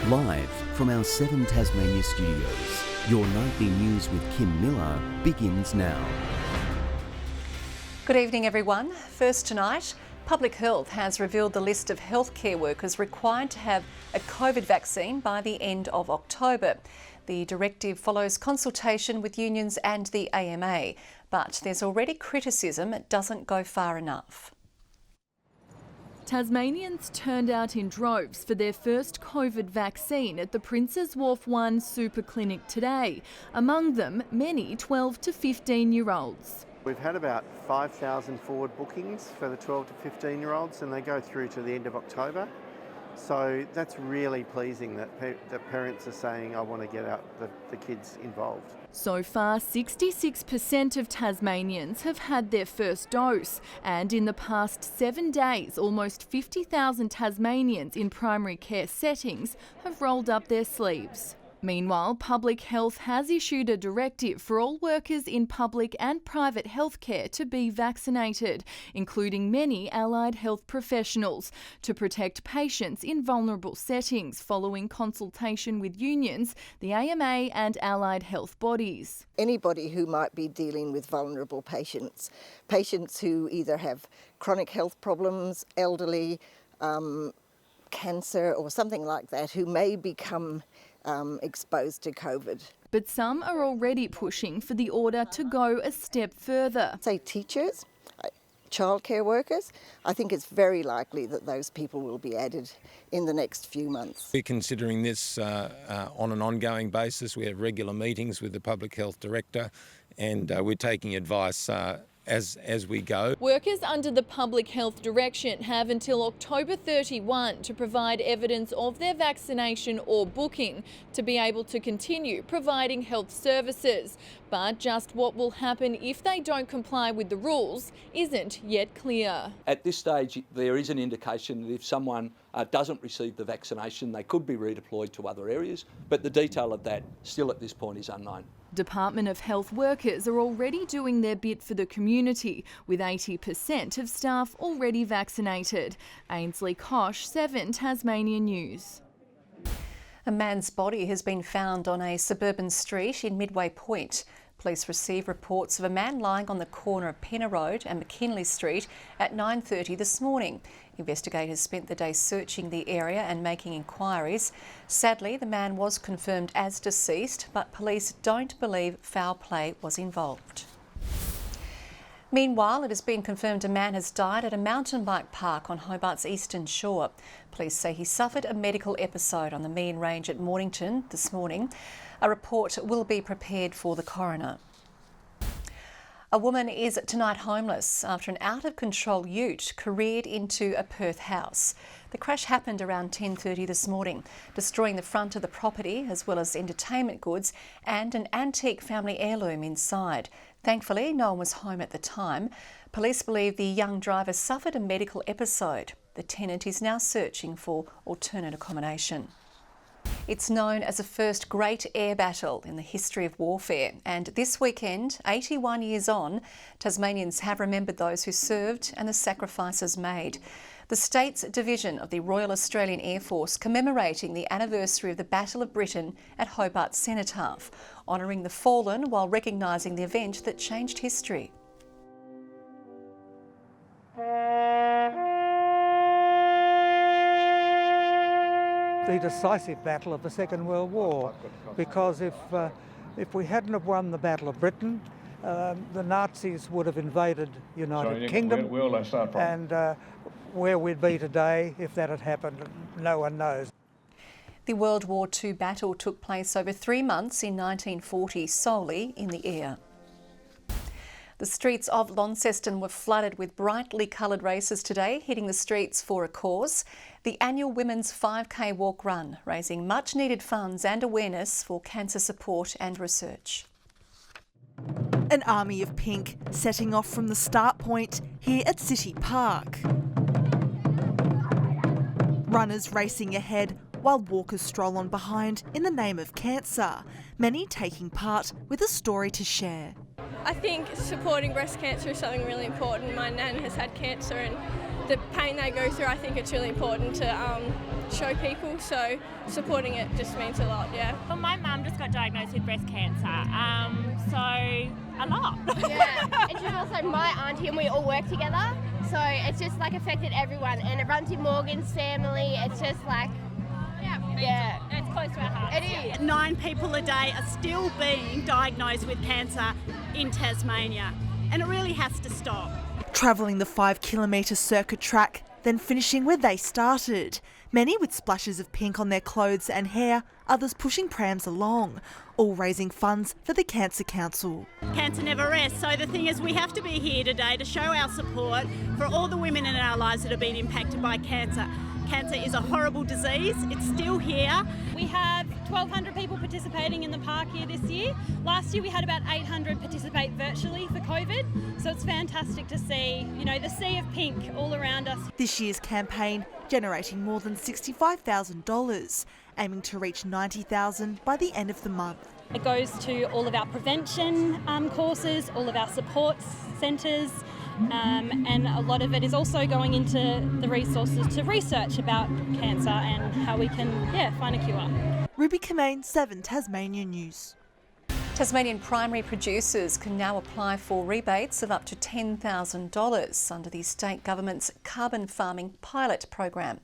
Live from our 7 Tasmania studios, your nightly news with Kim Miller begins now. Good evening, everyone. First tonight, Public Health has revealed the list of healthcare workers required to have a COVID vaccine by the end of October. The directive follows consultation with unions and the AMA, but there's already criticism it doesn't go far enough. Tasmanians turned out in droves for their first COVID vaccine at the Princes Wharf 1 Super Clinic today. Among them, many 12 to 15-year-olds. We've had about 5,000 forward bookings for the 12 to 15-year-olds, and they go through to the end of October. So that's really pleasing that parents are saying, I want to get out the kids involved. So far, 66% of Tasmanians have had their first dose, and in the past 7 days, almost 50,000 Tasmanians in primary care settings have rolled up their sleeves. Meanwhile, Public Health has issued a directive for all workers in public and private healthcare to be vaccinated, including many allied health professionals, to protect patients in vulnerable settings following consultation with unions, the AMA and allied health bodies. Anybody who might be dealing with vulnerable patients who either have chronic health problems, elderly, cancer or something like that, who may become exposed to COVID. But some are already pushing for the order to go a step further. Say teachers, childcare workers, I think it's very likely that those people will be added in the next few months. We're considering this on an ongoing basis. We have regular meetings with the Public Health Director, and we're taking advice as we go. Workers under the Public Health Direction have until October 31 to provide evidence of their vaccination or booking to be able to continue providing health services. But just what will happen if they don't comply with the rules isn't yet clear. At this stage, there is an indication that if someone doesn't receive the vaccination, they could be redeployed to other areas, but the detail of that still at this point is unknown. Department of Health workers are already doing their bit for the community, with 80% of staff already vaccinated. Ainsley Kosh, 7 Tasmania News. A man's body has been found on a suburban street in Midway Point. Police received reports of a man lying on the corner of Penner Road and McKinley Street at 9:30 this morning. Investigators spent the day searching the area and making inquiries. Sadly, the man was confirmed as deceased, but police don't believe foul play was involved. Meanwhile, it has been confirmed a man has died at a mountain bike park on Hobart's eastern shore. Police say he suffered a medical episode on the Mean Range at Mornington this morning. A report will be prepared for the coroner. A woman is tonight homeless after an out-of-control ute careered into a Perth house. The crash happened around 10:30 this morning, destroying the front of the property as well as entertainment goods and an antique family heirloom inside. Thankfully, no one was home at the time. Police believe the young driver suffered a medical episode. The tenant is now searching for alternate accommodation. It's known as the first great air battle in the history of warfare, and this weekend, 81 years on, Tasmanians have remembered those who served and the sacrifices made. The state's division of the Royal Australian Air Force commemorating the anniversary of the Battle of Britain at Hobart Cenotaph, honouring the fallen while recognising the event that changed history. The decisive battle of the Second World War, because if we hadn't have won the Battle of Britain, the Nazis would have invaded United Kingdom, and where we'd be today if that had happened, no one knows. The World War II battle took place over 3 months in 1940 solely in the air. The streets of Launceston were flooded with brightly coloured races today, hitting the streets for a cause. The annual Women's 5K Walk Run, raising much needed funds and awareness for cancer support and research. An army of pink setting off from the start point here at City Park. Runners racing ahead while walkers stroll on behind in the name of cancer, many taking part with a story to share. I think supporting breast cancer is something really important. My nan has had cancer and the pain they go through, I think it's really important to show people, so supporting it just means a lot, yeah. Well, my mum just got diagnosed with breast cancer, so a lot. Yeah, and she's also my auntie and we all work together, so it's just like affected everyone, and it runs in Morgan's family. It's just like, yeah, it's close to our heart. It is. 9 people a day are still being diagnosed with cancer in Tasmania, and it really has to stop. Travelling the 5-kilometre circuit track, then finishing where they started. Many with splashes of pink on their clothes and hair, others pushing prams along, all raising funds for the Cancer Council. Cancer never rests, so the thing is we have to be here today to show our support for all the women in our lives that have been impacted by cancer. Cancer is a horrible disease, it's still here. We have 1,200 people participating in the park here this year. Last year we had about 800 participate virtually for COVID, so it's fantastic to see, the sea of pink all around us. This year's campaign generating more than $65,000, aiming to reach $90,000 by the end of the month. It goes to all of our prevention courses, all of our support centres, and a lot of it is also going into the resources to research about cancer and how we can find a cure. Ruby Kamane, 7 Tasmania News. Tasmanian primary producers can now apply for rebates of up to $10,000 under the state government's carbon farming pilot program.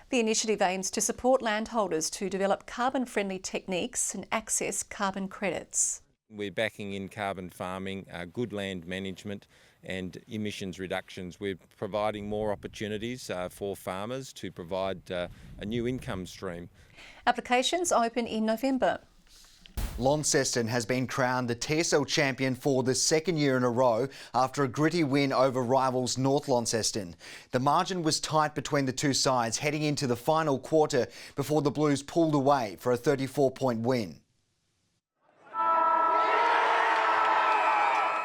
The initiative aims to support landholders to develop carbon-friendly techniques and access carbon credits. We're backing in carbon farming, good land management and emissions reductions. We're providing more opportunities for farmers to provide a new income stream. Applications open in November. Launceston has been crowned the TSL champion for the second year in a row after a gritty win over rivals North Launceston. The margin was tight between the two sides heading into the final quarter before the Blues pulled away for a 34-point win.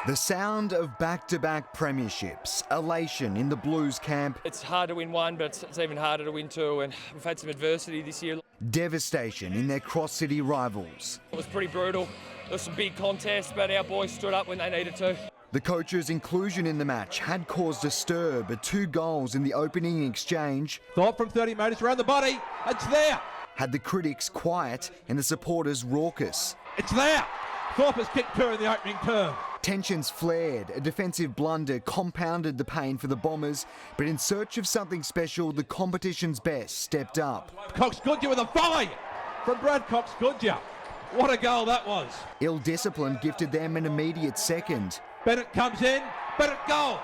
The sound of back-to-back premierships, elation in the Blues camp. It's hard to win one, but it's even harder to win two, and we've had some adversity this year. Devastation in their cross-city rivals. It was pretty brutal. There was some big contests, but our boys stood up when they needed to. The coach's inclusion in the match had caused a stir, but 2 goals in the opening exchange. Thought from 30 metres around the body. It's there. Had the critics quiet and the supporters raucous. It's there. Thorpe has kicked 2 in the opening term. Tensions flared, a defensive blunder compounded the pain for the Bombers, but in search of something special, the competition's best stepped up. Cox-Goodyear with a volley from Brad Cox-Goodyear. What a goal that was. Ill-discipline gifted them an immediate second. Bennett comes in, Bennett goals.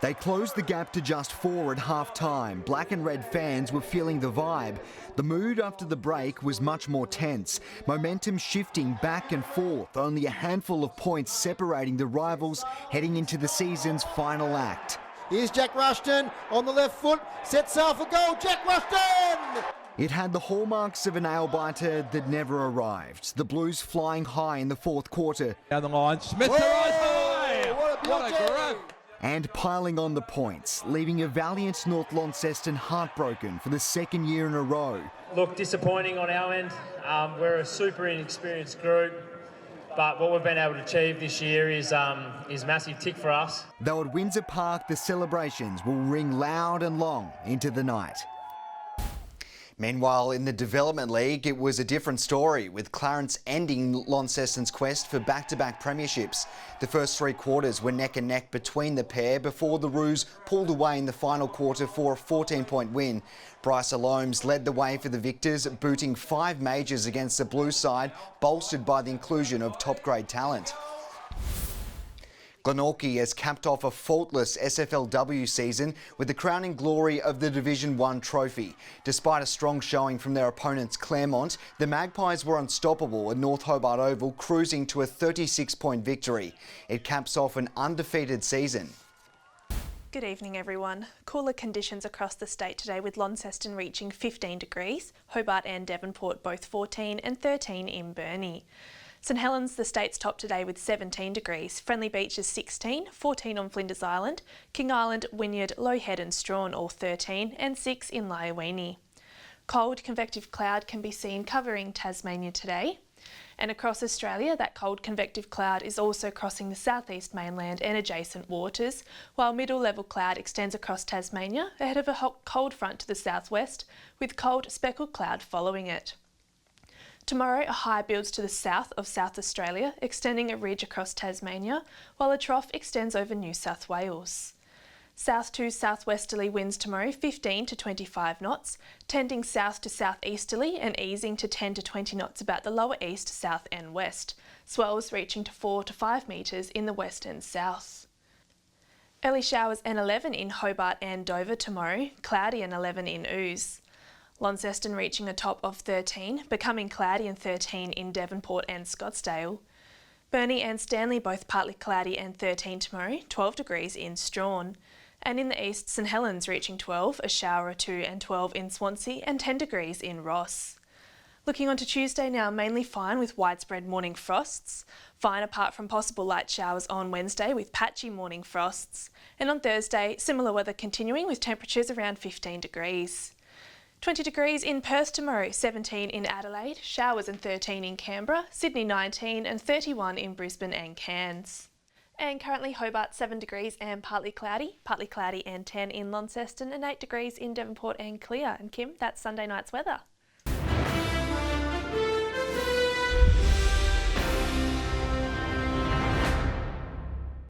They closed the gap to just 4 at half-time. Black and red fans were feeling the vibe. The mood after the break was much more tense. Momentum shifting back and forth, only a handful of points separating the rivals heading into the season's final act. Here's Jack Rushton on the left foot, sets sail for goal, Jack Rushton! It had the hallmarks of a nail-biter that never arrived. The Blues flying high in the fourth quarter. Down the line, Smith to rise high! What a grab! And piling on the points, leaving a valiant North Launceston heartbroken for the second year in a row. Look, disappointing on our end. We're a super inexperienced group, but what we've been able to achieve this year is massive tick for us. Though at Windsor Park, the celebrations will ring loud and long into the night. Meanwhile, in the Development League, it was a different story, with Clarence ending Launceston's quest for back-to-back premierships. The first 3 quarters were neck and neck between the pair before the Roos pulled away in the final quarter for a 14-point win. Bryce Alomes led the way for the Victors, booting 5 majors against the Blue side, bolstered by the inclusion of top-grade talent. Glenorchy has capped off a faultless SFLW season with the crowning glory of the Division 1 trophy. Despite a strong showing from their opponents Claremont, the Magpies were unstoppable at North Hobart Oval, cruising to a 36-point victory. It caps off an undefeated season. Good evening everyone. Cooler conditions across the state today, with Launceston reaching 15 degrees, Hobart and Devonport both 14 and 13 in Burnie. St Helens, the state's top today with 17 degrees, Friendly Beach is 16, 14 on Flinders Island, King Island, Wynyard, Low Head and Strawn all 13 and 6 in Lyowini. Cold convective cloud can be seen covering Tasmania today. And across Australia, that cold convective cloud is also crossing the southeast mainland and adjacent waters, while middle level cloud extends across Tasmania ahead of a hot cold front to the southwest, with cold speckled cloud following it. Tomorrow, a high builds to the south of South Australia, extending a ridge across Tasmania, while a trough extends over New South Wales. South to southwesterly winds tomorrow 15 to 25 knots, tending south to southeasterly and easing to 10 to 20 knots about the lower east, south and west, swells reaching to 4 to 5 metres in the west and south. Early showers and 11 in Hobart and Dover tomorrow, cloudy and 11 in Ouse. Launceston reaching a top of 13, becoming cloudy and 13 in Devonport and Scottsdale. Burnie and Stanley both partly cloudy and 13 tomorrow, 12 degrees in Strawn. And in the east, St Helens reaching 12, a shower or 2 and 12 in Swansea and 10 degrees in Ross. Looking on to Tuesday now, mainly fine with widespread morning frosts. Fine apart from possible light showers on Wednesday with patchy morning frosts. And on Thursday, similar weather continuing with temperatures around 15 degrees. 20 degrees in Perth tomorrow, 17 in Adelaide, showers and 13 in Canberra, Sydney 19 and 31 in Brisbane and Cairns. And currently Hobart 7 degrees and partly cloudy and 10 in Launceston and 8 degrees in Devonport and Clear. And Kim, that's Sunday night's weather.